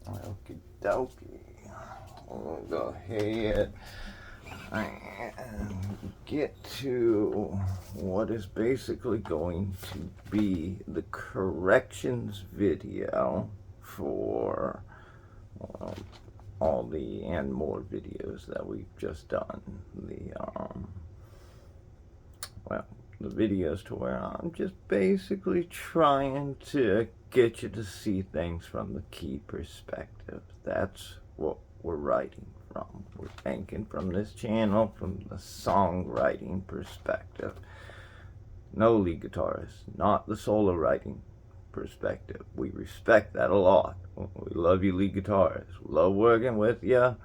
Okie dokie. We'll go ahead and get to what is basically going to be the corrections video for um, all the and more videos that we've just done. Well, the videos to where I'm just basically trying to get you to see things from the key perspective. That's what we're writing from. We're thinking from this channel from the songwriting perspective. No lead guitarist, not the solo writing perspective. We respect that a lot. We love you lead guitarists. We love working with you.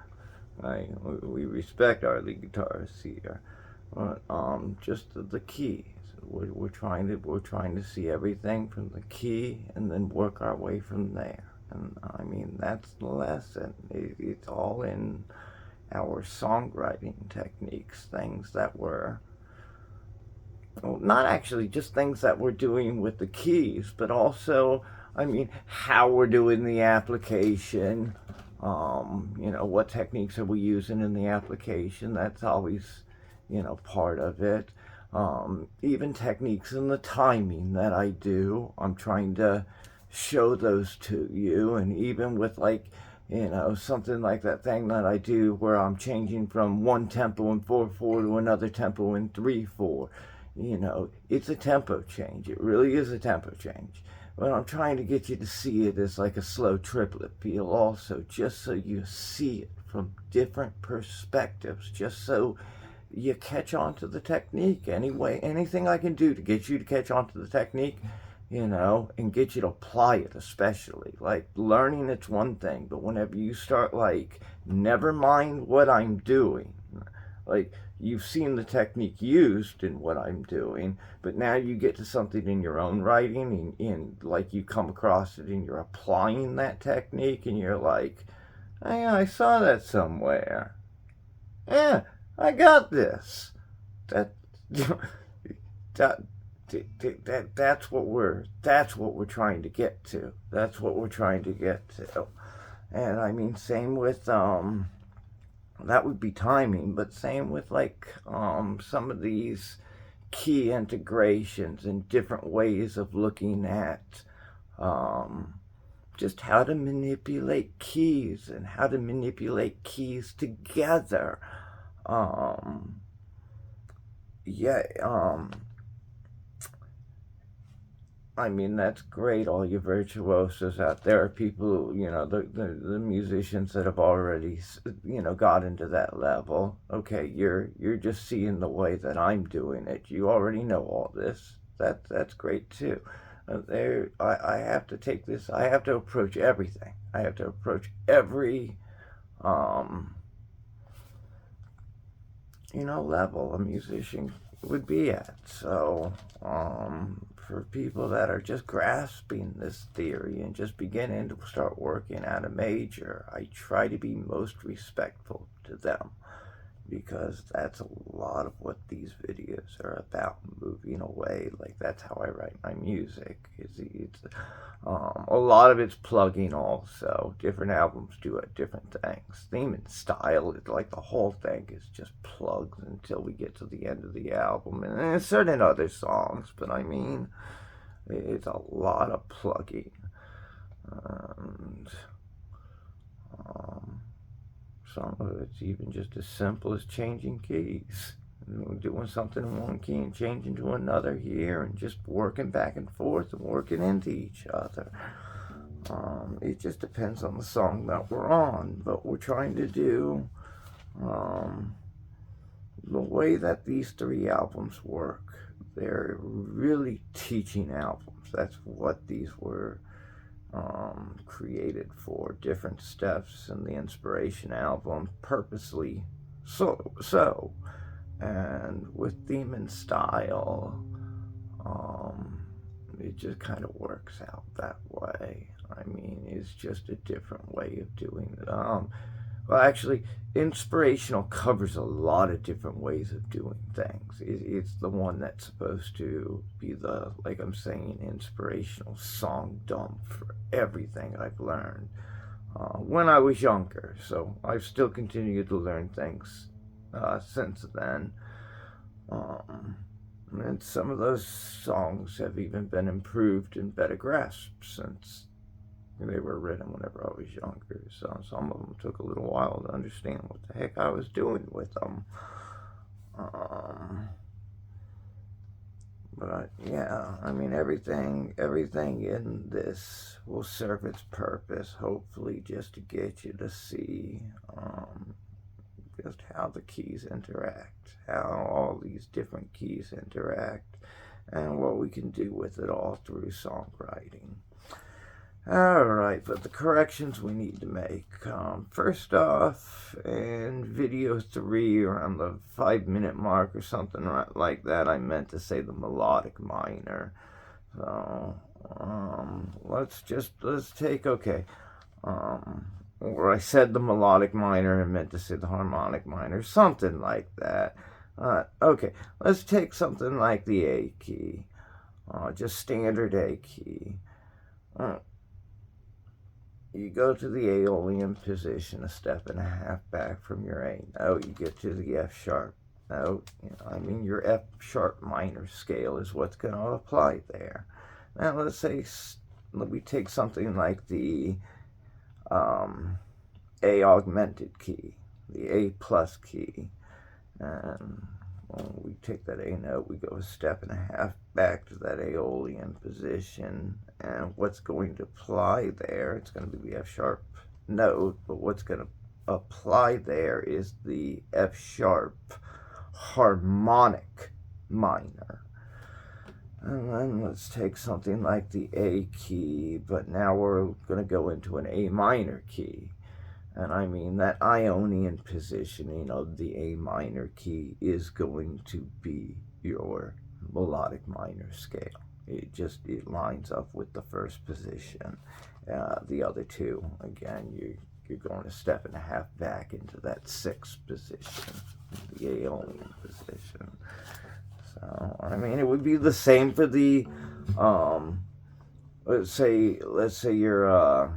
Right? We respect our lead guitarists here. Just the keys. We're trying to see everything from the key and then work our way from there. And I mean, that's the lesson. It's all in our songwriting techniques, things that we're, well, not actually just things that we're doing with the keys, but also, I mean, how we're doing the application. What techniques are we using in the application? That's always, part of it. Even techniques in the timing that I do, I'm trying to show those to you. And even with something like that thing that I do where I'm changing from one tempo in 4/4 to another tempo in 3/4. It's a tempo change. It really is a tempo change. But I'm trying to get you to see it as like a slow triplet feel also, just so you see it from different perspectives, just so you catch on to the technique. Anyway, anything I can do to get you to catch on to the technique, and get you to apply it, especially. Like, learning, it's one thing, but whenever you start, never mind what I'm doing, you've seen the technique used in what I'm doing, but now you get to something in your own writing, and you come across it and you're applying that technique, and you're like, oh, yeah, I saw that somewhere. Yeah, I got this. That that that's what we're trying to get to. That's what we're trying to get to. And I mean, same with that would be timing, but same with some of these key integrations and different ways of looking at just how to manipulate keys and how to manipulate keys together. Yeah, I mean, that's great, all you virtuosos out there, people, the musicians that have already, got into that level. Okay, you're just seeing the way that I'm doing it. You already know all this. That's great too. I have to take this. I have to approach everything. I have to approach every, level a musician would be at. So, for people that are just grasping this theory and just beginning to start working at a major, I try to be most respectful to them, because that's a lot of what these videos are about, moving away. That's how I write my music. It's a lot of it's plugging also. Different albums do different things. Theme and style, it's like the whole thing is just plugs until we get to the end of the album. And certain other songs, but I mean, it's a lot of plugging. And some of it's even just as simple as changing keys. Doing something in one key and changing to another here, and just working back and forth and working into each other. It just depends on the song that we're on, but we're trying to do the way that these 3 albums work. They're really teaching albums. That's what these were created for. Different steps in the inspiration album, purposely so. And with theme and style, it just kind of works out that way. I mean, it's just a different way of doing it. Well, actually, inspirational covers a lot of different ways of doing things. It's the one that's supposed to be the, like I'm saying, inspirational song dump for everything I've learned. when I was younger. So I've still continued to learn things since then. And some of those songs have even been improved in better grasp since they were written whenever I was younger. So some of them took a little while to understand what the heck I was doing with them. But yeah, I mean, everything in this will serve its purpose, hopefully just to get you to see just how the keys interact, how all these different keys interact, and what we can do with it all through songwriting. Alright, but the corrections we need to make. First off, in video 3, around the 5-minute mark or something like that, I meant to say the melodic minor. So, let's take, okay, where I said the melodic minor and meant to say the harmonic minor, something like that. Okay, let's take something like the A key, just standard A key. You go to the Aeolian position, a step and a half back from your A note. You get to the F sharp note. I mean, your F sharp minor scale is what's going to apply there. Now, let's say we take something like the A augmented key, the A plus key, and when we take that A note, we go a step and a half back to that Aeolian position, and what's going to apply there, it's going to be the F sharp note, but what's going to apply there is the F sharp harmonic minor. And then let's take something like the A key, but now we're going to go into an A minor key. And I mean, that Ionian positioning of the A minor key is going to be your melodic minor scale. It lines up with the first position. The other two, again, you're going a step and a half back into that sixth position, the Aeolian position. So, I mean, it would be the same for the, let's say you're,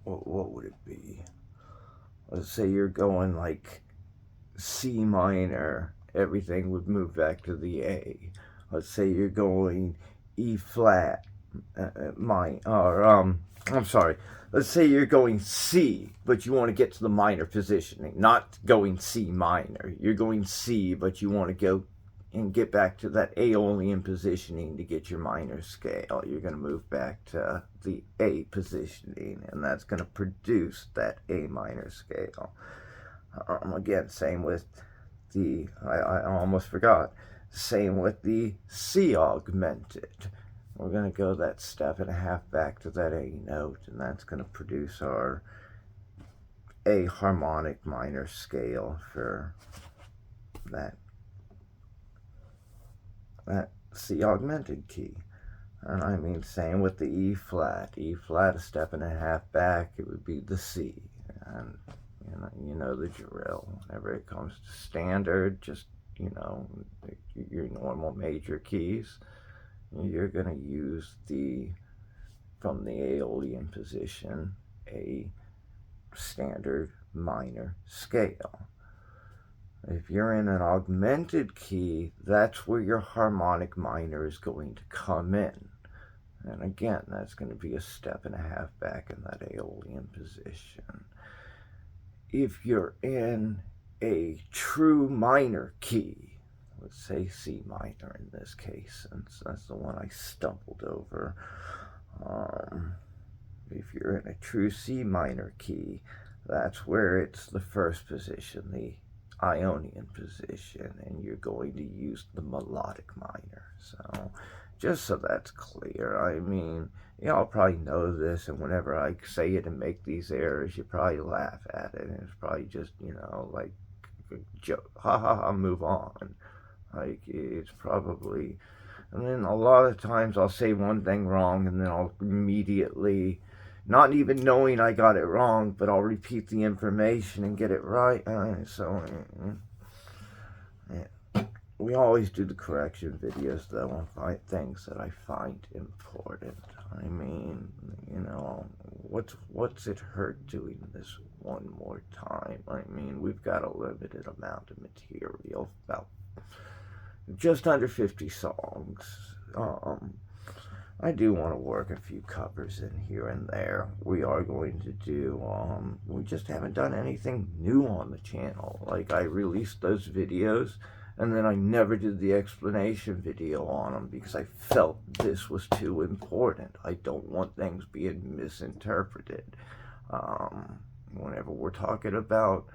what would it be? Let's say you're going like C minor, everything would move back to the A. Let's say you're going E flat, I'm sorry. Let's say you're going C, but you want to get to the minor positioning, not going C minor. You're going C, but you want to go and get back to that Aeolian positioning to get your minor scale. You're going to move back to the A positioning, and that's going to produce that A minor scale. Again, same with the, I almost forgot, same with the C augmented. We're going to go that step and a half back to that A note, and that's going to produce our A harmonic minor scale for that C augmented key. And I mean, same with the E flat. E flat, a step and a half back, it would be the C. And you know the drill. Whenever it comes to standard, just, your normal major keys, you're going to use from the Aeolian position, a standard minor scale. If you're in an augmented key, that's where your harmonic minor is going to come in. And again, that's going to be a step and a half back in that Aeolian position. If you're in a true minor key, let's say C minor in this case, since that's the one I stumbled over. If you're in a true C minor key, that's where it's the first position, the Ionian position, and you're going to use the melodic minor. So, just so that's clear, I mean, y'all probably know this, and whenever I say it and make these errors, you probably laugh at it, and it's probably just, like a joke, ha ha ha, move on. Like, it's probably, and then a lot of times I'll say one thing wrong, and then I'll immediately, not even knowing I got it wrong, but I'll repeat the information and get it right. We always do the correction videos, though, on things that I find important. I mean, what's it hurt doing this one more time? I mean, we've got a limited amount of material, about just under 50 songs. I do want to work a few covers in here and there. We are going to do, we just haven't done anything new on the channel. Like, I released those videos, and then I never did the explanation video on them because I felt this was too important. I don't want things being misinterpreted. Whenever we're talking about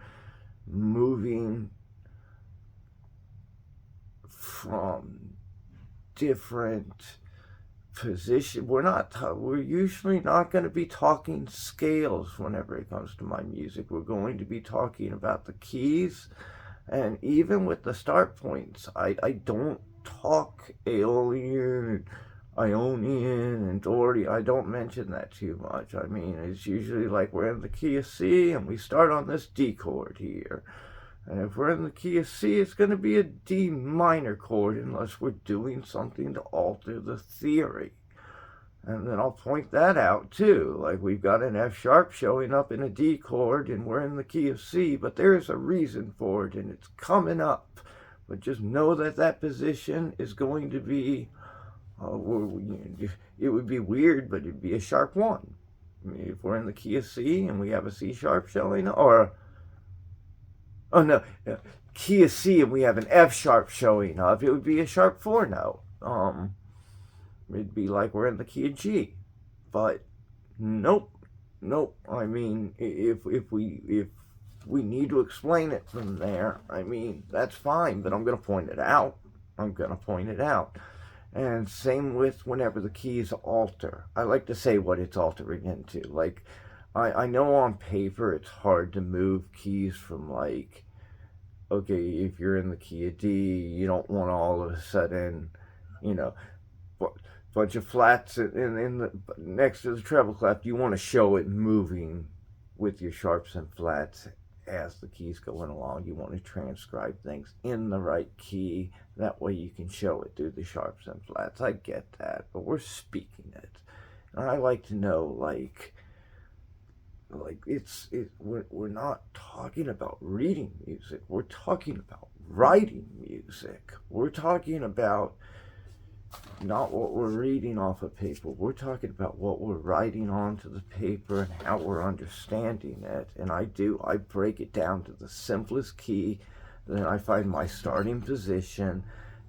moving from different position, we're usually not going to be talking scales whenever it comes to my music. We're going to be talking about the keys, and even with the start points, I don't talk Aeolian, Ionian, and Dorian. I don't mention that too much. I mean, it's usually like we're in the key of C and we start on this D chord here. And if we're in the key of C, it's going to be a D minor chord unless we're doing something to alter the theory. And then I'll point that out too. Like, we've got an F sharp showing up in a D chord and we're in the key of C, but there's a reason for it and it's coming up. But just know that that position is going to be, it would be weird, but it'd be a sharp 1. I mean, if we're in the key of C and we have a C sharp showing, or oh no, key of C and we have an F sharp showing up, it would be a sharp 4 note. It'd be like we're in the key of G. But nope. I mean, if we need to explain it from there, I mean, that's fine, but I'm going to point it out. And same with whenever the keys alter. I like to say what it's altering into. Like, I know on paper it's hard to move keys from, like, okay, if you're in the key of D, you don't want all of a sudden, bunch of flats in the next to the treble clef. You want to show it moving with your sharps and flats as the keys going along. You want to transcribe things in the right key. That way you can show it through the sharps and flats. I get that, but we're speaking it. And I like to know, we're not talking about reading music. We're talking about writing music. We're talking about not what we're reading off of paper. We're talking about what we're writing onto the paper and how we're understanding it. And I break it down to the simplest key. Then I find my starting position,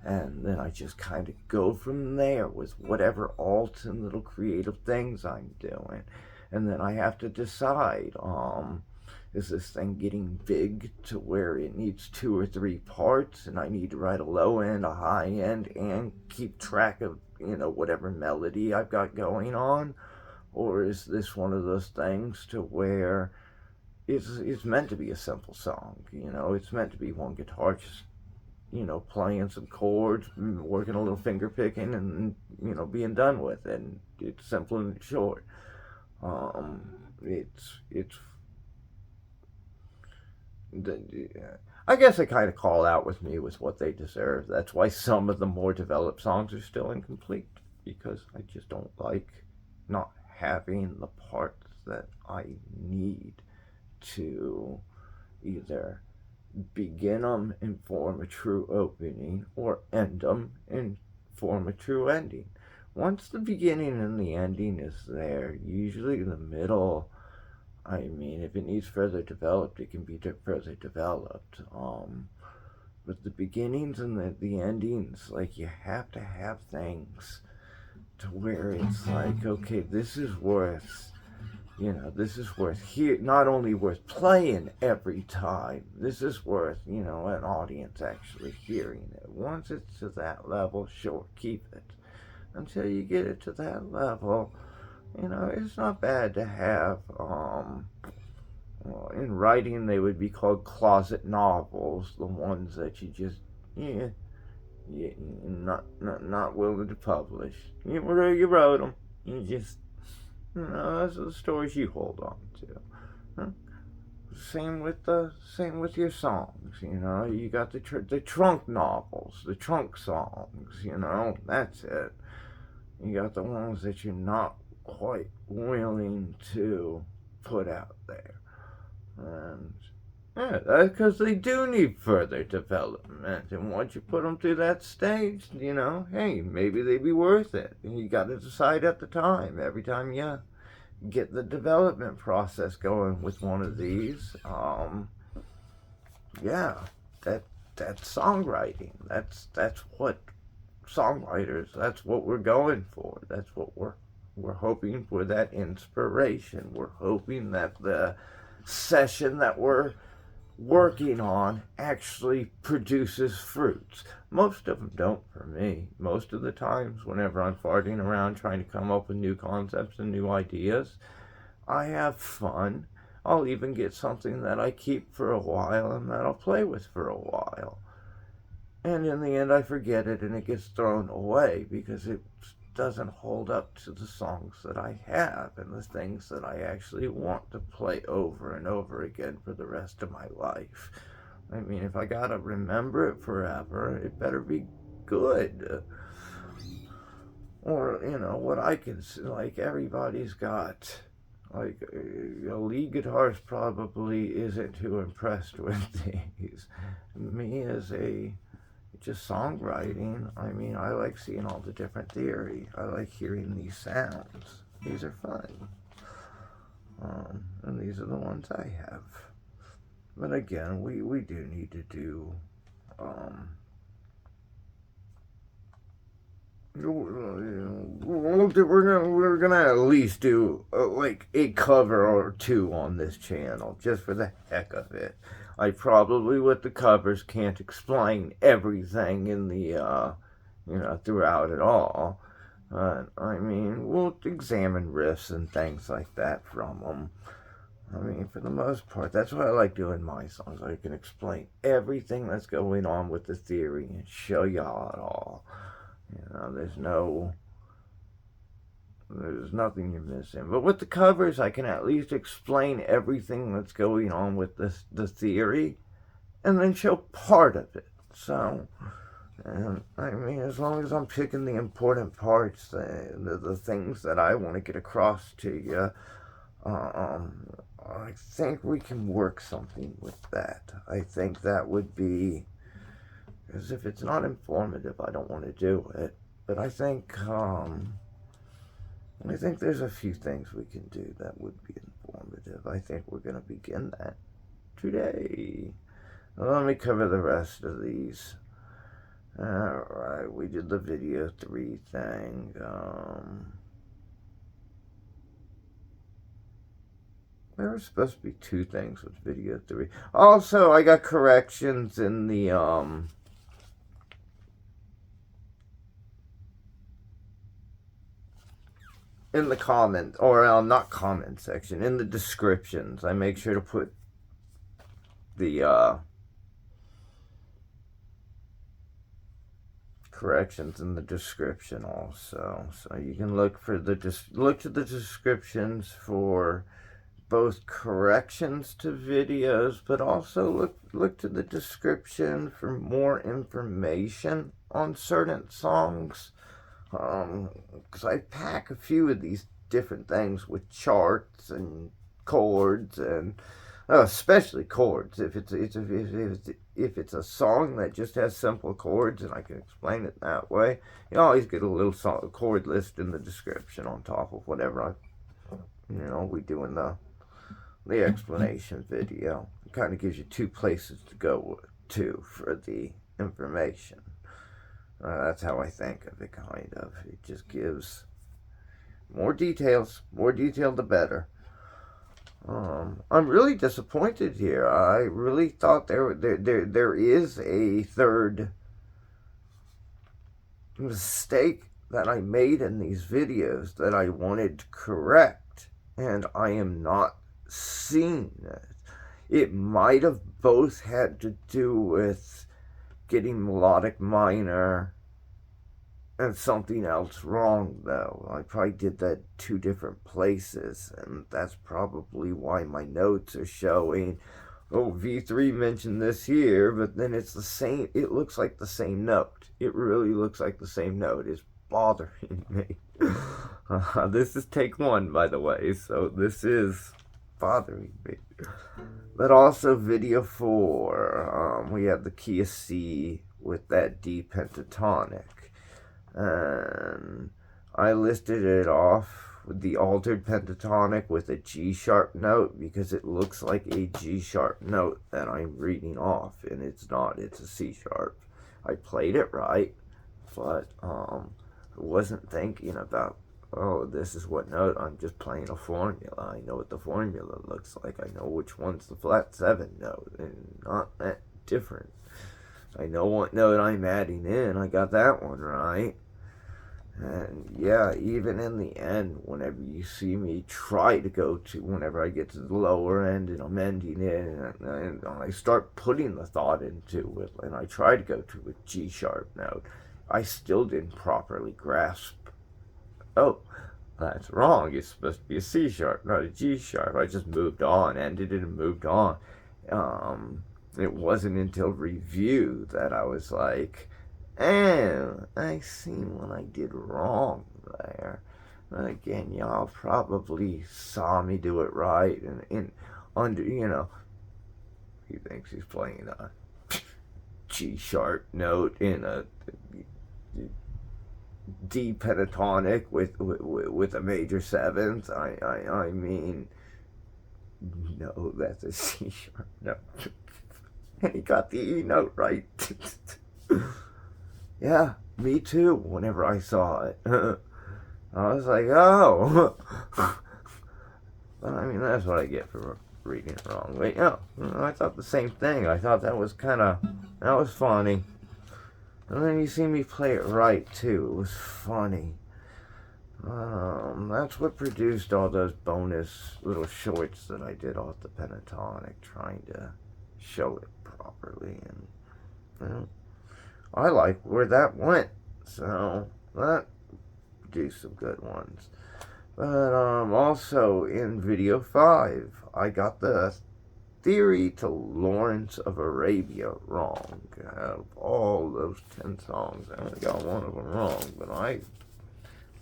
and then I just kind of go from there with whatever alts and little creative things I'm doing. And then I have to decide, is this thing getting big to where it needs 2 or 3 parts and I need to write a low end, a high end, and keep track of, whatever melody I've got going on? Or is this one of those things to where it's meant to be a simple song? It's meant to be one guitar just, playing some chords, working a little finger picking, and, being done with it. And it's simple and short. I guess they kind of call out with me with what they deserve. That's why some of the more developed songs are still incomplete, because I just don't like not having the parts that I need to either begin them and form a true opening or end them and form a true ending. Once the beginning and the ending is there, usually the middle, I mean, if it needs further developed, it can be further developed. But the beginnings and the endings, like, you have to have things to where it's like, okay, this is worth, not only worth playing every time, this is worth, an audience actually hearing it. Once it's to that level, sure, keep it. Until you get it to that level, it's not bad to have, in writing they would be called closet novels, the ones that you just, not willing to publish. You wrote them, you just, those are the stories you hold on to. Huh? Same with your songs, you got the trunk novels, the trunk songs, that's it. You got the ones that you're not quite willing to put out there. And yeah, that's because they do need further development. And once you put them through that stage, hey, maybe they'd be worth it. And you got to decide at the time. Every time you get the development process going with one of these, yeah, that's songwriting. That's what songwriters. That's what we're going for. That's what we're hoping for. That inspiration. We're hoping that the session that we're working on actually produces fruits. Most of them don't for me. Most of the times, whenever I'm farting around trying to come up with new concepts and new ideas, I have fun. I'll even get something that I keep for a while and that I'll play with for a while. And in the end, I forget it and it gets thrown away because it doesn't hold up to the songs that I have and the things that I actually want to play over and over again for the rest of my life. I mean, if I gotta remember it forever, it better be good. Or, what I can see, like everybody's got, like a lead guitarist probably isn't too impressed with these. Me as a just songwriting, I mean, I like seeing all the different theory. I like hearing these sounds. These are fun. And these are the ones I have. But again, we do need to do, we're gonna at least do like a cover or two on this channel, just for the heck of it. I probably with the covers can't explain everything in the throughout it all. I mean, we'll examine riffs and things like that from them. I mean, for the most part, that's why I like doing my songs. I can explain everything that's going on with the theory and show y'all it all. There's nothing you're missing. But with the covers, I can at least explain everything that's going on with the theory and then show part of it. So, and I mean, as long as I'm picking the important parts, the things that I want to get across to you, I think we can work something with that. I think that would be, because if it's not informative, I don't want to do it. But I think there's a few things we can do that would be informative. I think we're going to begin that today. Well, let me cover the rest of these. Alright, we did the video 3 thing. There were supposed to be 2 things with video 3. Also, I got corrections in the, in the comment, or not comment section, in the descriptions. I make sure to put the corrections in the description also, so you can look to the descriptions for both corrections to videos, but also look to the description for more information on certain songs. Because I pack a few of these different things with charts and chords, and especially chords. If it's a song that just has simple chords and I can explain it that way, you always get a little chord list in the description on top of whatever we do in the explanation video. It kind of gives you 2 places to go to for the information. That's how I think of it, kind of. It just gives more details. More detail, the better. I'm really disappointed here. I really thought there is a third mistake that I made in these videos that I wanted to correct, and I am not seeing it. It might have both had to do with getting melodic minor and something else wrong, though. I probably did that 2 different places, and that's probably why my notes are showing, oh, V3 mentioned this here, but then it's the same, it looks like the same note. It really looks like the same note. It's bothering me. This is take one, by the way, so this is bothering me. But also video four, we have the key of C with that D pentatonic. And I listed it off with the altered pentatonic with a G sharp note because it looks like a G sharp note that I'm reading off, and it's not, it's a C sharp. I played it right, but I wasn't thinking about, oh, this is what note. I'm just playing a formula. I know what the formula looks like. I know which one's the flat 7 note, and not that different. I know what note I'm adding in. I got that one right. And yeah, even in the end, whenever you see me try to go to, whenever I get to the lower end and I'm ending it, and I start putting the thought into it, and I try to go to a G sharp note, I still didn't properly grasp, oh, that's wrong. It's supposed to be a C sharp, not a G sharp. I just moved on, ended it, and moved on. It wasn't until review that I was like, oh, I see what I did wrong there. But again, y'all probably saw me do it right, and under, he thinks he's playing a G sharp note in a D pentatonic with a major seventh. I mean, no, that's a C sharp note. And he got the E note right. Yeah, me too. Whenever I saw it, I was like, oh. But I mean, that's what I get for reading it wrong. But I thought the same thing. I thought that was funny. And then you see me play it right too. It was funny. That's what produced all those bonus little shorts that I did off the pentatonic, trying to show it properly. And I like where that went, so that do some good ones. But also in video 5, I got the theory to Lawrence of Arabia wrong. Out of all those 10 songs, I only got one of them wrong, but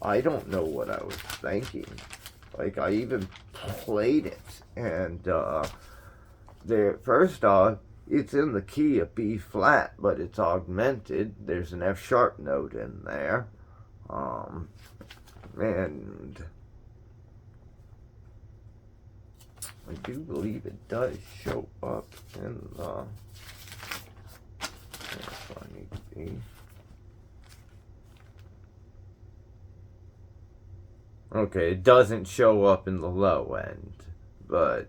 I don't know what I was thinking. Like, I even played it, and there, first off, it's in the key of B flat, but it's augmented. There's an F sharp note in there. And I do believe it does show up in the, if I need to be. Okay, it doesn't show up in the low end, but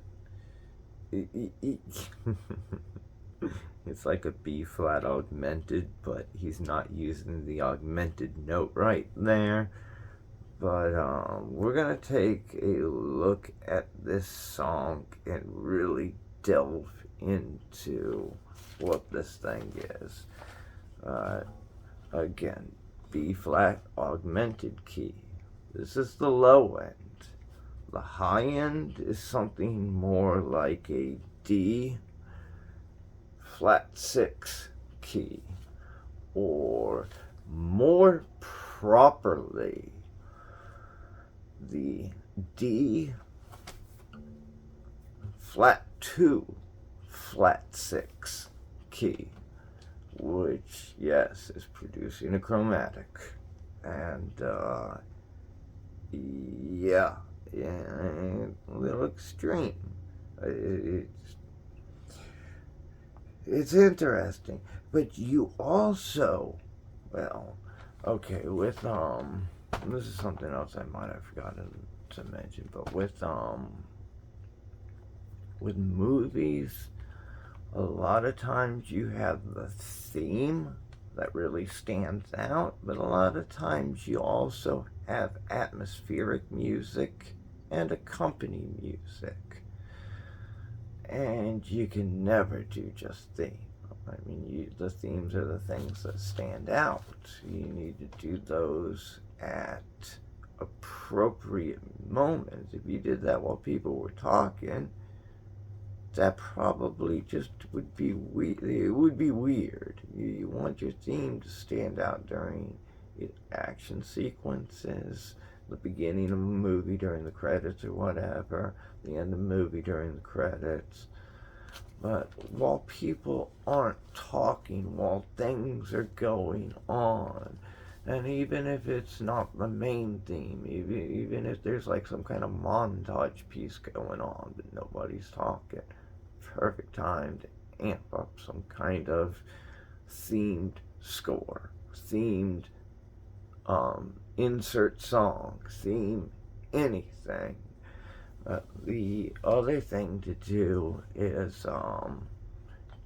it's like a B flat augmented, but he's not using the augmented note right there. But we're gonna take a look at this song and really delve into what this thing is. Again, B flat augmented key. This is the low end. The high end is something more like a D flat 6 key, or more properly, the D flat 2 flat 6 key, which, yes, is producing a chromatic. And yeah, a little extreme. It's interesting, but you also, well, okay, with this is something else I might have forgotten to mention, but with movies, a lot of times you have the theme that really stands out, but a lot of times you also have atmospheric music and accompanying music. And you can never do just theme. I mean, the themes are the things that stand out. You need to do those at appropriate moments. If you did that while people were talking, that probably just would be weird. It would be weird. You want your theme to stand out during action sequences, the beginning of a movie during the credits or whatever, the end of the movie during the credits. But while people aren't talking, while things are going on, and even if it's not the main theme, even if there's like some kind of montage piece going on, but nobody's talking, perfect time to amp up some kind of themed score, themed insert song, theme anything. The other thing to do is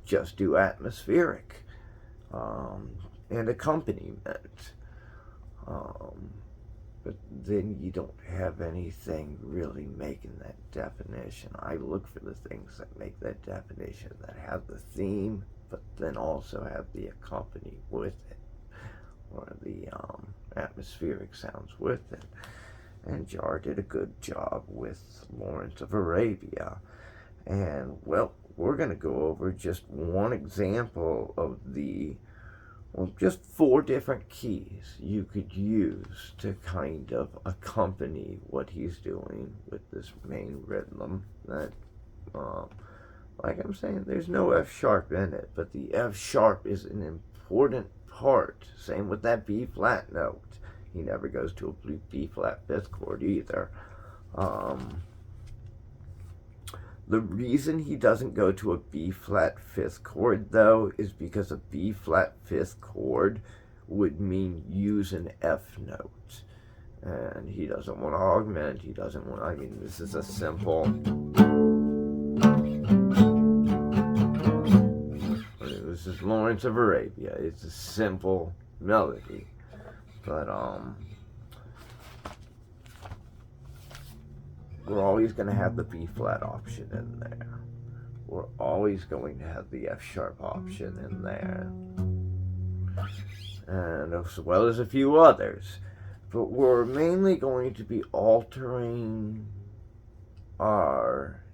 just do atmospheric and accompaniment. But then you don't have anything really making that definition. I look for the things that make that definition, that have the theme, but then also have the accompany with it, or the atmospheric sounds with it. And Jar did a good job with Lawrence of Arabia. And, well, we're going to go over just one example of just 4 different keys you could use to kind of accompany what he's doing with this main rhythm that, like I'm saying, there's no F sharp in it, but the F sharp is an important part. Same with that B flat note. He never goes to a B flat 5th chord either. The reason he doesn't go to a B flat 5th chord, though, is because a B flat 5th chord would mean use an F note. And he doesn't want to augment, he doesn't want, I mean, this is a simple, this is Lawrence of Arabia, it's a simple melody. But, we're always going to have the B flat option in there. We're always going to have the F sharp option in there. And as well as a few others. But we're mainly going to be altering our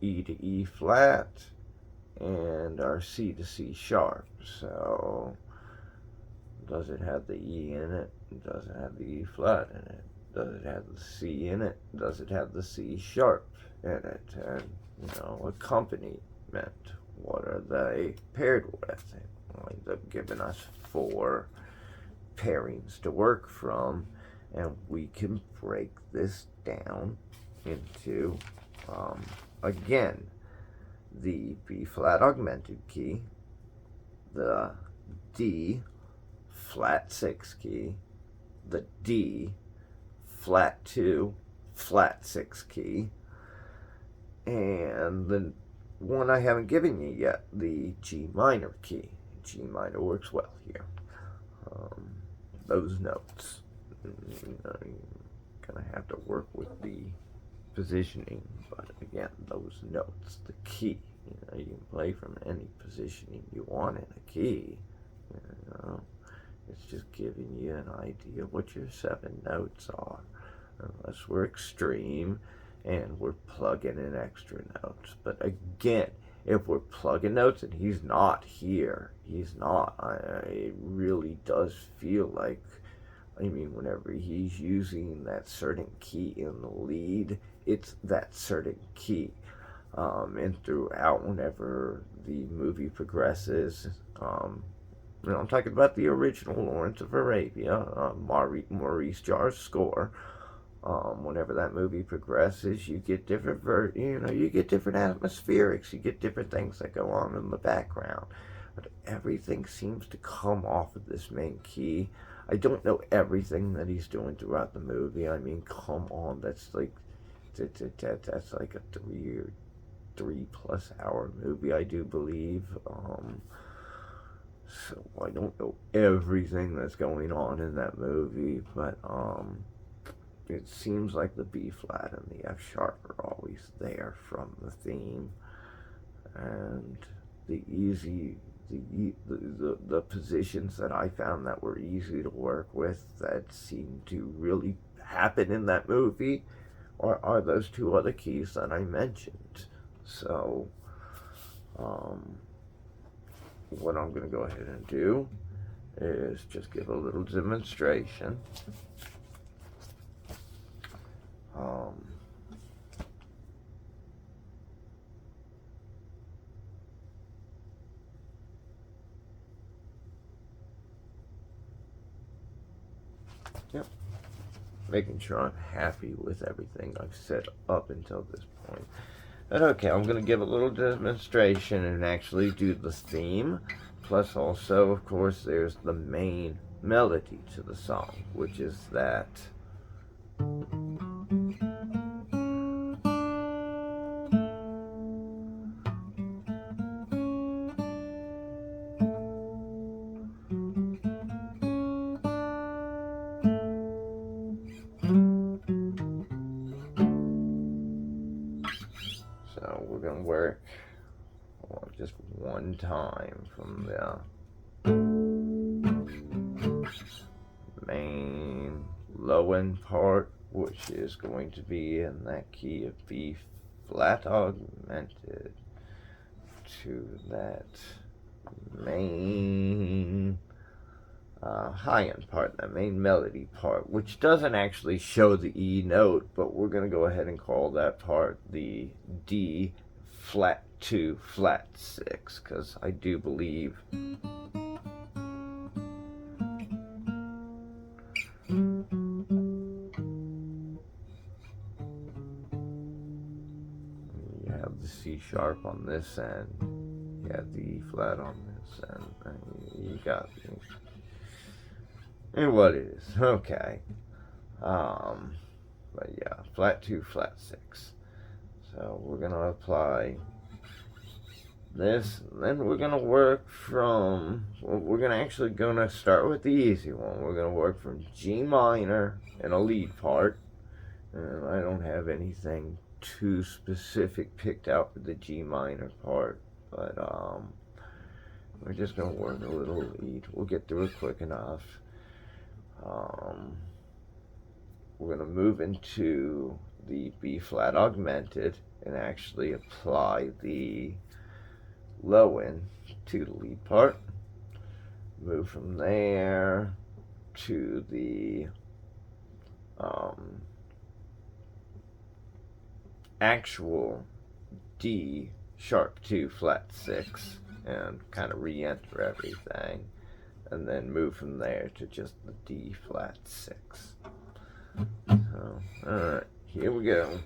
E to E flat and our C to C sharp. So, does it have the E in it? Does it have the E flat in it? Does it have the C in it? Does it have the C sharp in it? And, accompaniment. What are they paired with? It winds up giving us 4 pairings to work from, and we can break this down into, again, the B flat augmented key, the D flat 6 key, the D flat 2 flat 6 key, and the one I haven't given you yet, the G minor key. G minor works well here. Those notes, you're gonna have to work with the positioning, but again, those notes, the key, you can play from any positioning you want in a key. It's just giving you an idea of what your 7 notes are, unless we're extreme and we're plugging in extra notes. But again, if we're plugging notes and he's not here, it really does feel like, whenever he's using that certain key in the lead, it's that certain key. And throughout, whenever the movie progresses, I'm talking about the original Lawrence of Arabia, Maurice Jarre's score. Whenever that movie progresses, you get different, you get different atmospherics, you get different things that go on in the background. But everything seems to come off of this main key. I don't know everything that he's doing throughout the movie. Come on, that's like a 3+ hour movie, I do believe. So I don't know everything that's going on in that movie, but it seems like the B flat and the F sharp are always there from the theme, and the positions that I found that were easy to work with, that seemed to really happen in that movie, are those 2 other keys that I mentioned. So, what I'm going to go ahead and do is just give a little demonstration. Yep. Making sure I'm happy with everything I've set up until this point. But okay, I'm going to give a little demonstration and actually do the theme. Plus also, of course, there's the main melody to the song, which is that. So we're going to work just one time from the main low end part, which is going to be in that key of B flat augmented, to that main high end part, that main melody part, which doesn't actually show the E note, but we're going to go ahead and call that part the D flat 2 flat 6, because I do believe you have the C sharp on this end, you have the E flat on this end, and you got and what it is. Okay. But yeah, flat 2 flat 6. So we're going to apply this, and then we're going to work from, we're going to actually going to start with the easy one. We're going to work from G minor in a lead part, and I don't have anything too specific picked out for the G minor part, but we're just going to work a little lead. We'll get through it quick enough. We're going to move into the B flat augmented and actually apply the low end to the lead part. Move from there to the actual D sharp 2 flat 6 and kind of re-enter everything, and then move from there to just the D flat 6. So, alright, here we go.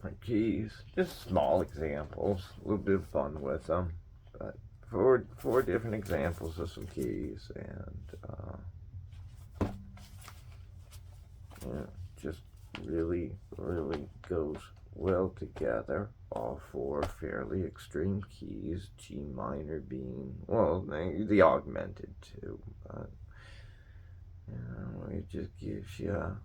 different keys. Just small examples, a little bit of fun with them. But four different examples of some keys, and yeah, just really goes well together. All four fairly extreme keys, G minor being, well, the augmented too, but it just gives you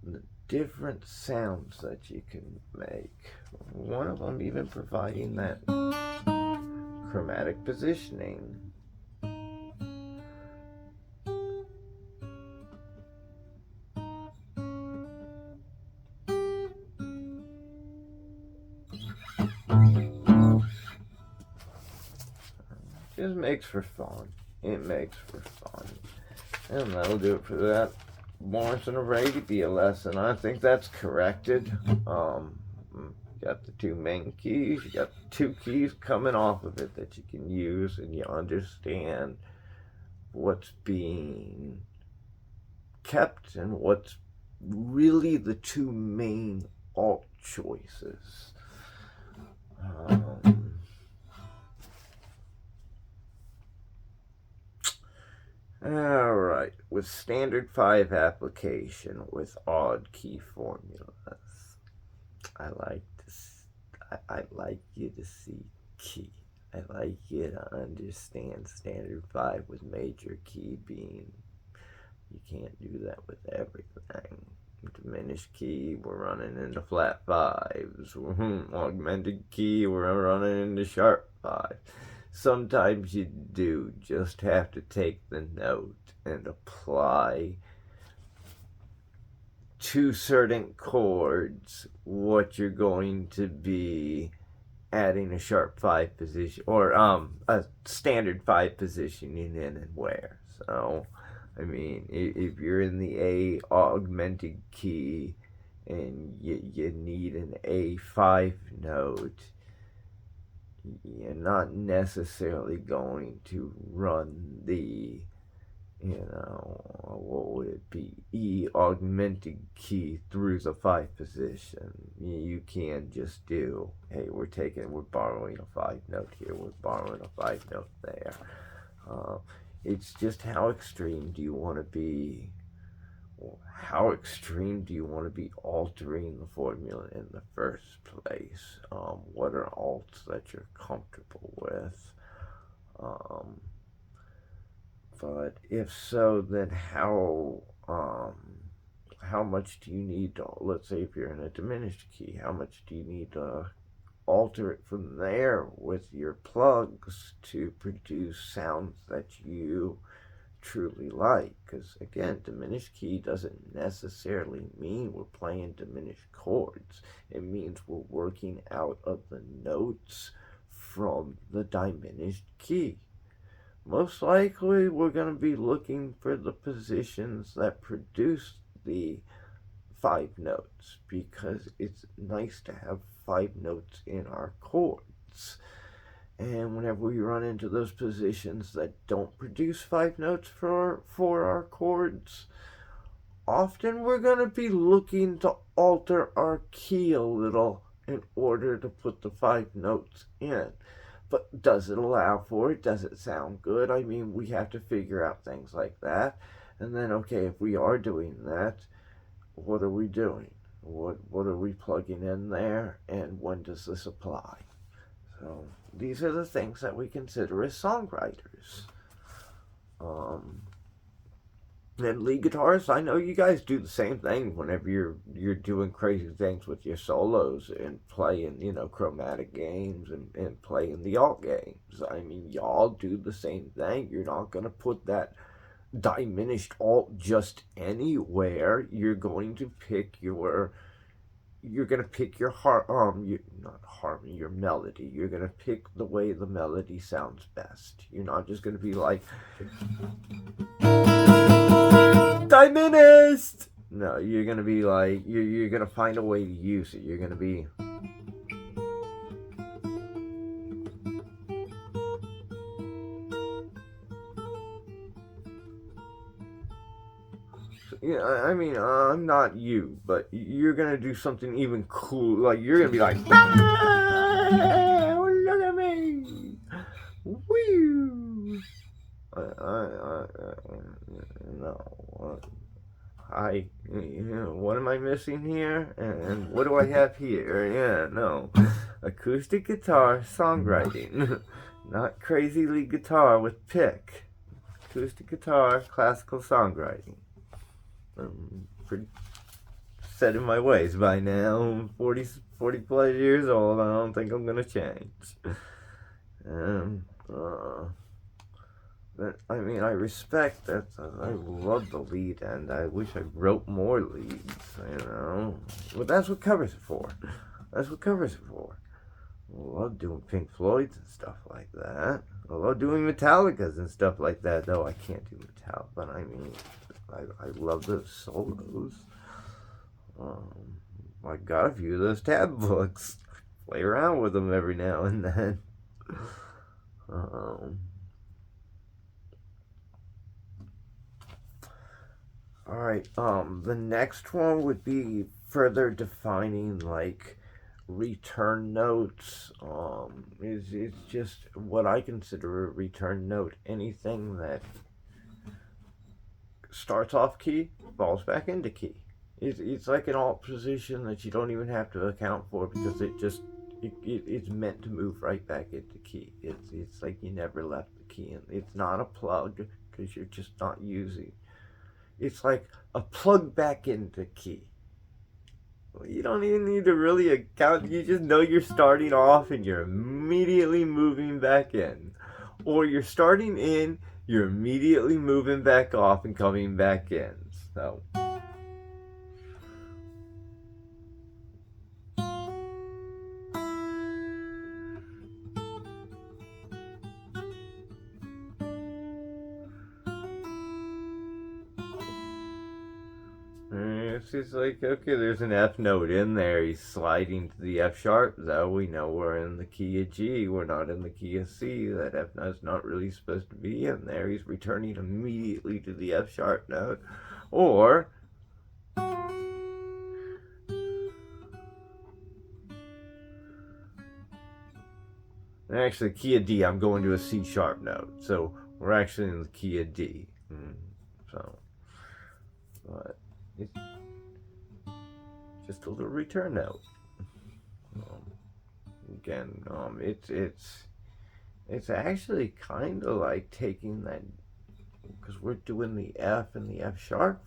the different sounds that you can make. One of them even providing that chromatic positioning. Just makes for fun. It makes for fun. And that'll do it for that Morrison Arabia lesson. I think that's corrected. You got the two main keys. You got two keys coming off of it that you can use, and you understand what's being kept and what's really the two main alt choices. Alright, with standard 5 application with odd key formulas, I like you to see key. I like you to understand standard 5 with major key being, you can't do that with everything. Diminished key, we're running into flat 5s. Augmented key, we're running into sharp 5s. Sometimes you do just have to take the note and apply to certain chords what you're going to be adding a sharp 5 position, or a standard 5 positioning in and where. So, I mean, if you're in the A augmented key and you need an A5 note, you're not necessarily going to run the, what would it be, E augmented key through the 5 position. You can just do, hey, we're borrowing a 5 note here, we're borrowing a 5 note there. It's just how extreme do you want to be? How extreme do you want to be altering the formula in the first place? What are alts that you're comfortable with? But if so, then how much do you need to, let's say if you're in a diminished key, how much do you need to alter it from there with your plugs to produce sounds that you truly like? Because again, diminished key doesn't necessarily mean we're playing diminished chords. It means we're working out of the notes from the diminished key. Most likely we're going to be looking for the positions that produce the 5 notes, because it's nice to have 5 notes in our chords. And whenever we run into those positions that don't produce 5 notes for our chords, often we're going to be looking to alter our key a little in order to put the 5 notes in. But does it allow for it? Does it sound good? I mean, we have to figure out things like that. And then, okay, if we are doing that, what are we doing? What are we plugging in there? And when does this apply? So these are the things that we consider as songwriters. And lead guitarists, I know you guys do the same thing whenever you're doing crazy things with your solos and playing, chromatic games and playing the alt games. I mean, y'all do the same thing. You're not going to put that diminished alt just anywhere. You're going to pick your not harmony, your melody. You're going to pick the way the melody sounds best. You're not just going to be like, diminished! No, you're going to be like, you're going to find a way to use it. You're going to be, Yeah, I mean, I'm not you, but you're gonna do something even cool. Like you're gonna be like, "Ah, look at me, woo!" No. What am I missing here? And what do I have here? Yeah, no. Acoustic guitar songwriting. Not crazy lead guitar with pick. Acoustic guitar, classical songwriting. I'm pretty set in my ways by now. I'm 40 plus years old. I don't think I'm gonna change. Um, uh, but, I mean, I respect that. I love the lead, and I wish I wrote more leads, you know. But that's what covers it for. That's what covers it for. I love doing Pink Floyd's and stuff like that. I love doing Metallica's and stuff like that, though I can't do Metallica. But I mean, I love those solos. I got a few of those tab books. Play around with them every now and then. Um, Alright, the next one would be further defining like return notes. It's just what I consider a return note. Anything that starts off key, falls back into key. It's like an alt position that you don't even have to account for because it's meant to move right back into key. It's like you never left the key in. It's not a plug because you're just not using. It's like a plug back into key. You don't even need to really account. You just know you're starting off and you're immediately moving back in. Or you're starting in, you're immediately moving back off and coming back in. So. It's just like, okay, there's an F note in there. He's sliding to the F sharp, though. We know we're in the key of G. We're not in the key of C. That F note's not really supposed to be in there. He's returning immediately to the F sharp note. Or, actually, key of D, I'm going to a C sharp note. So we're actually in the key of D. So, but it's just a little return note. Again, it's actually kind of like taking that because we're doing the F and the F sharp.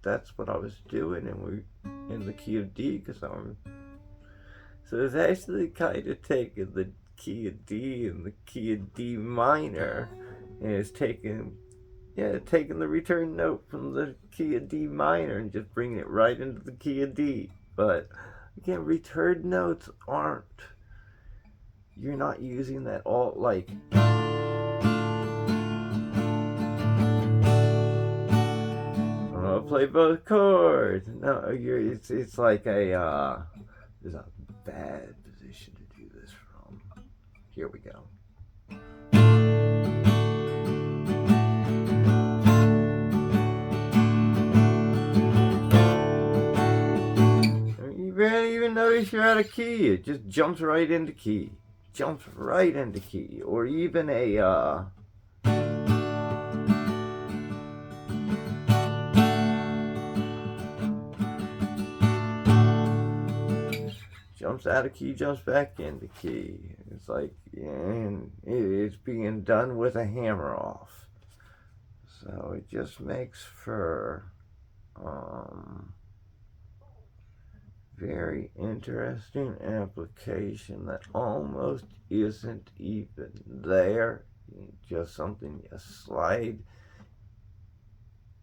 That's what I was doing, and we're in the key of D because I'm. So it's actually kind of taking the key of D and the key of D minor, and it's taking the return note from the key of D minor and just bringing it right into the key of D. But again, return notes aren't. You're not using that all like. Play both chords. No, it's like a there's a bad position to do this from. Here we go. You barely even notice you're out of key. It just jumps right into key. Jumps right into key. Or even a jumps out of key, jumps back into key. It's like, and it's being done with a hammer off. So it just makes for very interesting application that almost isn't even there. Just something you slide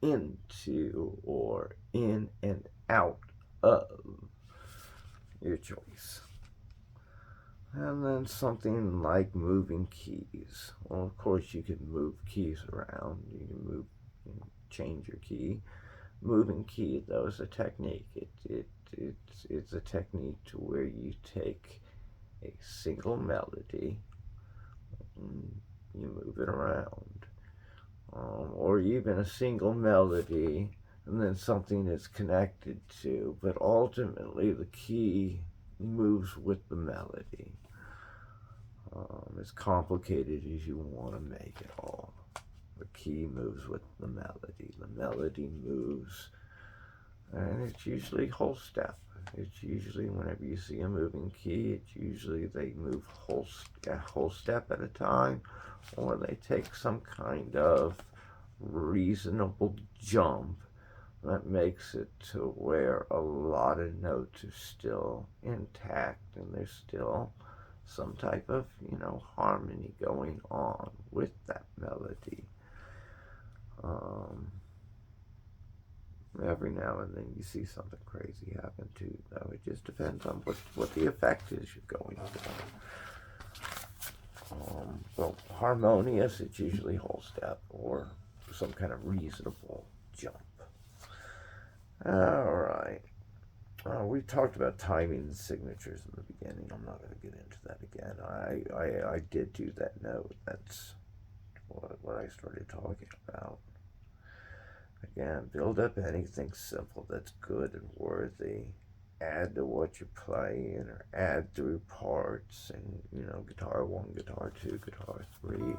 into or in and out of. Your choice. And then something like moving keys. Well, of course, you can move keys around. You can change your key. Moving key, though, is a technique. It's a technique to where you take a single melody and you move it around. Or even a single melody and then something it's connected to, but ultimately the key moves with the melody. As complicated as you want to make it all, the key moves with the melody. The melody moves, and it's usually whole step. It's usually whenever you see a moving key, it's usually they move a whole step at a time, or they take some kind of reasonable jump that makes it to where a lot of notes are still intact and there's still some type of, harmony going on with that melody. Every now and then you see something crazy happen too, though. It just depends on what the effect is you're going for. Well, harmonious, it's usually whole step or some kind of reasonable jump. All right. We talked about timing and signatures in the beginning. I'm not going to get into that again. I did do that note. That's what I started talking about. Again, build up anything simple that's good and worthy. Add to what you're playing, or add through parts, and guitar 1, guitar 2, guitar 3.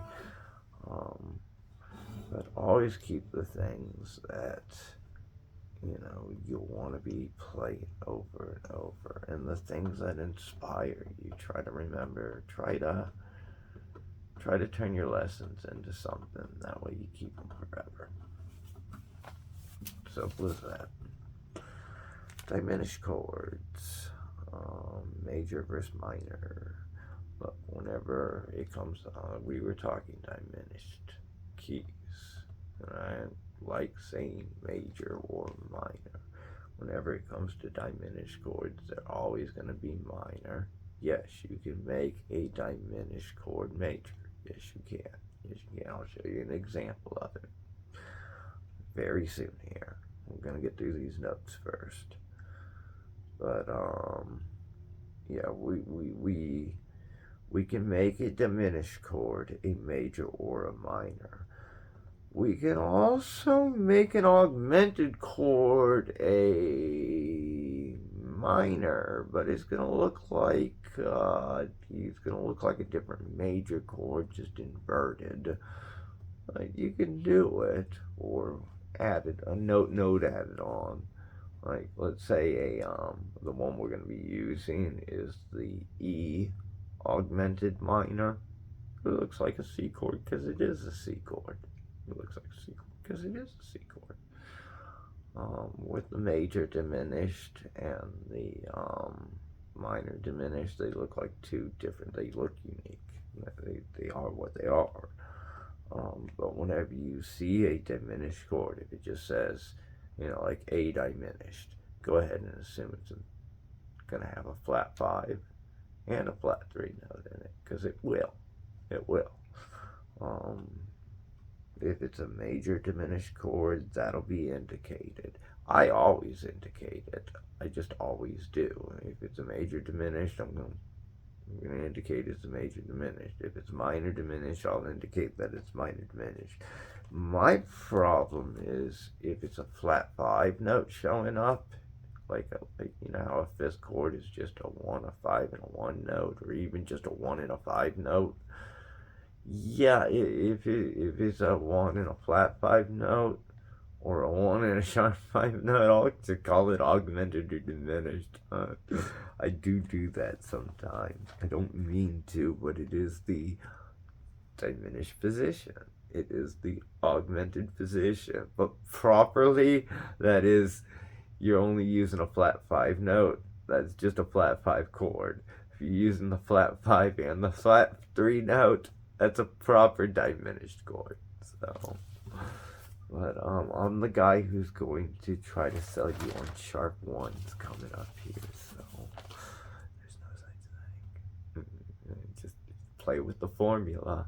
But always keep the things that you'll want to be playing over and over, and the things that inspire you. Try to remember. Try to turn your lessons into something. That way you keep them forever. Simple as that. Diminished chords, major versus minor. But whenever it comes on, we were talking diminished keys. And I like saying major or minor. Whenever it comes to diminished chords, they're always going to be minor. Yes, you can make a diminished chord major. Yes, you can. Yes, you can. I'll show you an example of it very soon here. I'm going to get through these notes first. But, yeah, we can make a diminished chord a major or a minor. We can also make an augmented chord a minor, but it's going to look like a different major chord, just inverted. You can do it, or added a note added on. Like, let's say the one we're going to be using is the E augmented minor. It looks like a C chord because it is a C chord. It looks like a C chord because it is a C chord. With the major diminished and the minor diminished, they look like two different. They look unique. They are what they are. But whenever you see a diminished chord, if it just says, like A diminished, go ahead and assume it's going to have a flat 5 and a flat 3 note in it, because it will. It will. If it's a major diminished chord, that'll be indicated. I always indicate it. I just always do. If it's a major diminished, I'm going to indicate it's a major diminished. If it's minor diminished, I'll indicate that it's minor diminished. My problem is if it's a flat 5 note showing up, like how a 5th chord is just a 1, a 5, and a 1 note, or even just a 1 and a 5 note. Yeah, if it's a 1 and a flat 5 note, or a 1 and a sharp 5 note, I'll call it augmented or diminished. I do that sometimes. I don't mean to, but it is the diminished position. It is the augmented position. But properly, that is, you're only using a flat 5 note. That's just a flat 5 chord. If you're using the flat 5 and the flat 3 note, that's a proper diminished chord. So, but I'm the guy who's going to try to sell you on sharp 1s coming up here. So there's no such thing. Just play with the formula.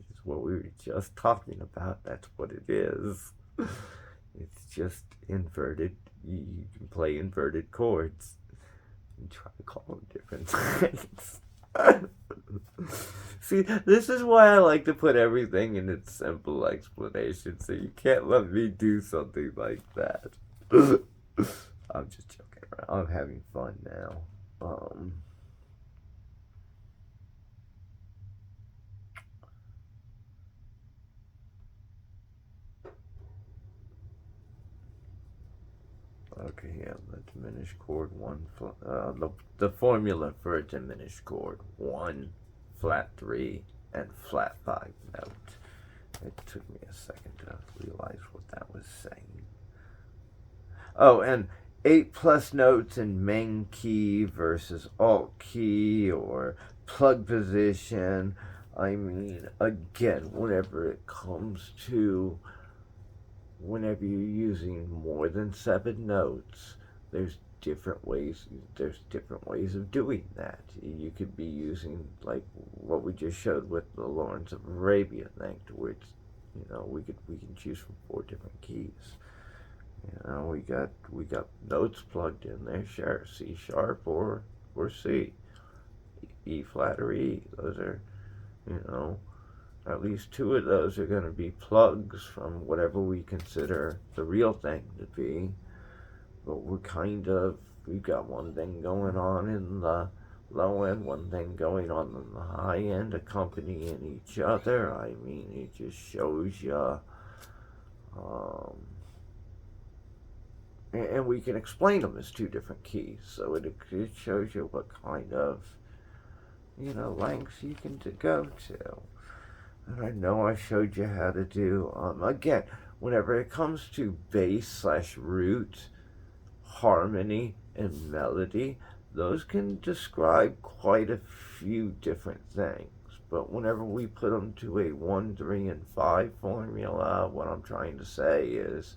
It's what we were just talking about. That's what it is. It's just inverted. You can play inverted chords and try to call them different things. See, this is why I like to put everything in its simple explanation, so you can't let me do something like that. I'm just joking around. I'm having fun now. Um, okay, yeah, the diminished chord, the formula for a diminished chord, 1, flat 3, and flat 5 note. It took me a second to realize what that was saying. Oh, and 8 plus notes in main key versus alt key or plug position. I mean, again, whenever you're using more than 7 notes, there's there's different ways of doing that. You could be using like what we just showed with the Lawrence of Arabia thing, to which we can choose from 4 different keys. We got notes plugged in there. Sure, C sharp or C, E flat or E. Those are, you know, at least 2 of those are going to be plugs from whatever we consider the real thing to be. But we've got one thing going on in the low end, one thing going on in the high end, accompanying each other. I mean, it just shows you. And we can explain them as 2 different keys, so it shows you what kind of lengths you can go to. And I know I showed you how to do again, whenever it comes to bass/root, harmony, and melody, those can describe quite a few different things. But whenever we put them to a 1, 3, and 5 formula, what I'm trying to say is,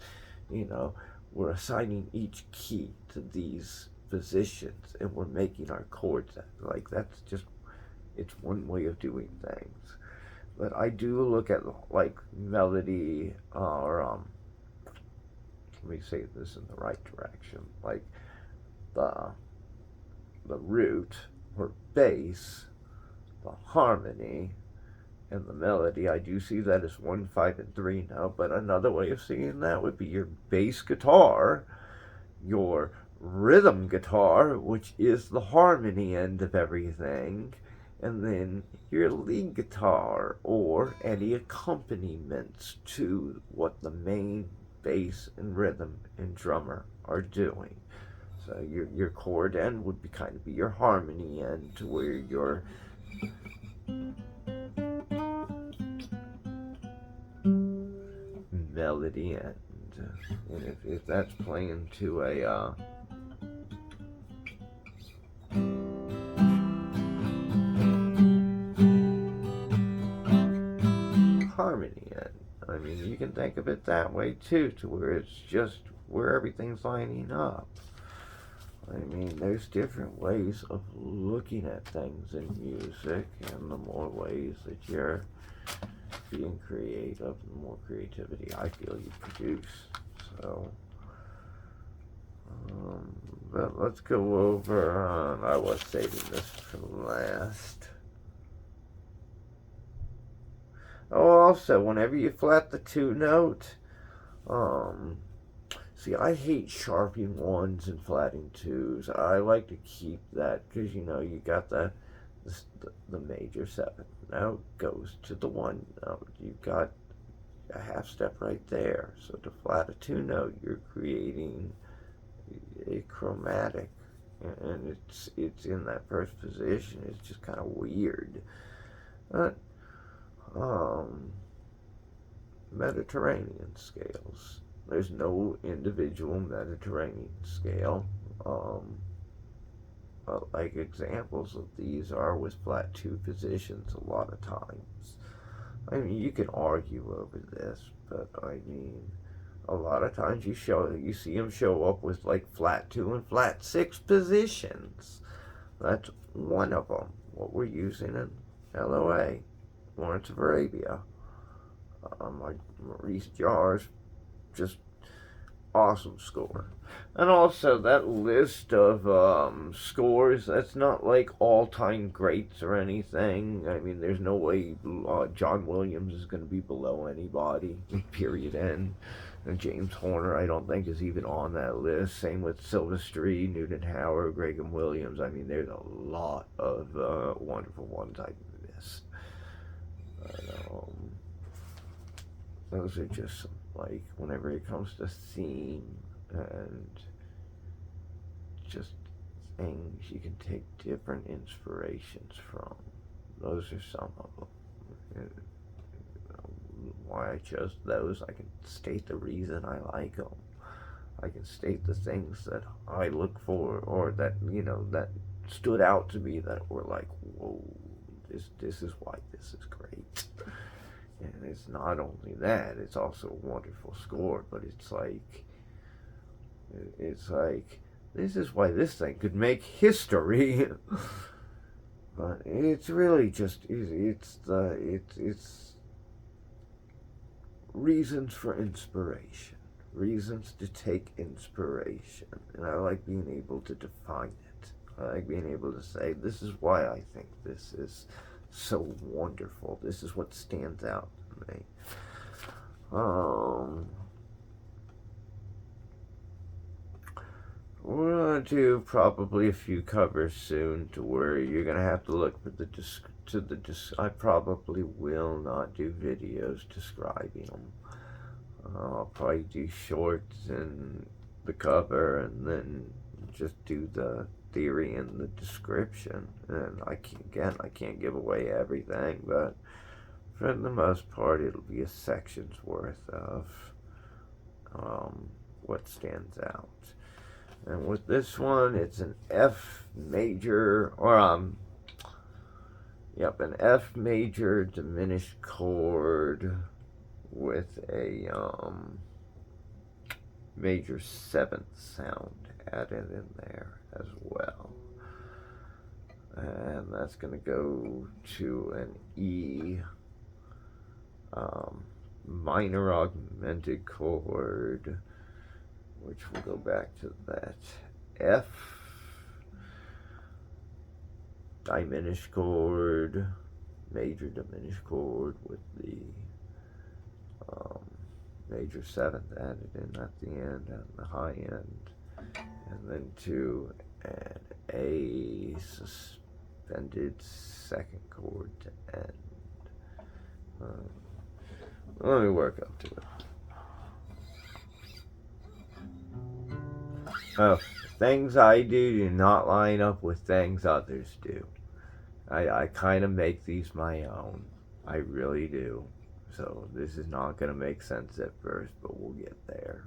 we're assigning each key to these positions, and we're making our chords like it's one way of doing things. But I do look at like melody, or let me say this in the right direction, like the root or bass, the harmony, and the melody. I do see that as 1, 5, and 3 now, but another way of seeing that would be your bass guitar, your rhythm guitar, which is the harmony end of everything, and then your lead guitar or any accompaniments to what the main bass and rhythm and drummer are doing. So your chord end would be your harmony end, to where your melody end. And if that's playing to a harmony end, I mean, you can think of it that way too, to where it's just where everything's lining up. I mean, there's different ways of looking at things in music, and the more ways that you're being creative, the more creativity I feel you produce. So, but let's go over. I was saving this for last. Oh, also, whenever you flat the 2 note, see, I hate sharping 1s and flatting 2s. I like to keep that, because you got the major 7th note goes to the 1 note. You've got a half step right there. So to flat a 2 note, you're creating a chromatic, and it's in that first position. It's just kind of weird. But Mediterranean scales. There's no individual Mediterranean scale. Like examples of these are with flat 2 positions a lot of times. I mean, you can argue over this, but I mean, a lot of times you see them show up with like flat 2 and flat 6 positions. That's one of them. What we're using in LOA, Lawrence of Arabia. Like Maurice Jarre's just awesome score. And also that list of scores, that's not like all-time greats or anything. I mean, there's no way John Williams is going to be below anybody. Period. End. And James Horner, I don't think, is even on that list. Same with Silvestri, Newton Howard, Graham Williams. I mean, there's a lot of wonderful ones I miss. But, those are just some, like, whenever it comes to theme and just things you can take different inspirations from. Those are some of them. Why I chose those, I can state the reason I like them. I can state the things that I look for, or that, that stood out to me, that were like, whoa, this is why this is great. And it's not only that, it's also a wonderful score, but it's like, this is why this thing could make history. But it's really just, it's reasons for inspiration, reasons to take inspiration, and I like being able to define it. I like being able to say, this is why I think this is so wonderful. This is what stands out to me. We're gonna do probably a few covers soon, to where you're gonna have to look for I probably will not do videos describing them. I'll probably do shorts and the cover, and then just do the theory and the description. And I can't give away everything, but for the most part, it'll be a section's worth of what stands out. And with this one, it's an F major, or an F major diminished chord with a major seventh sound added in there as well. And that's going to go to an E minor augmented chord, which will go back to that F diminished chord, major diminished chord with the major seventh added in at the end and the high end, and then to an A suspended second chord to end. Let me work up to it. Things I do not line up with things others do. I kind of make these my own. I really do. So this is not going to make sense at first, but we'll get there.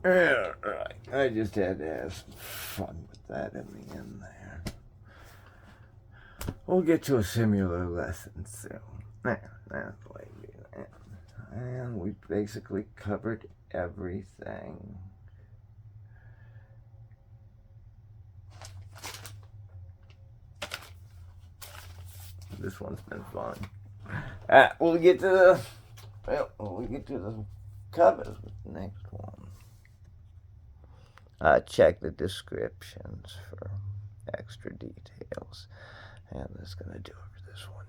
Yeah, right. I just had to have some fun with that in the end there. We'll get to a similar lesson soon. There, that's the way we do that. And we basically covered everything. This one's been fun. We'll get to the covers with the next one. Check the descriptions for extra details. And that's gonna do it for this one.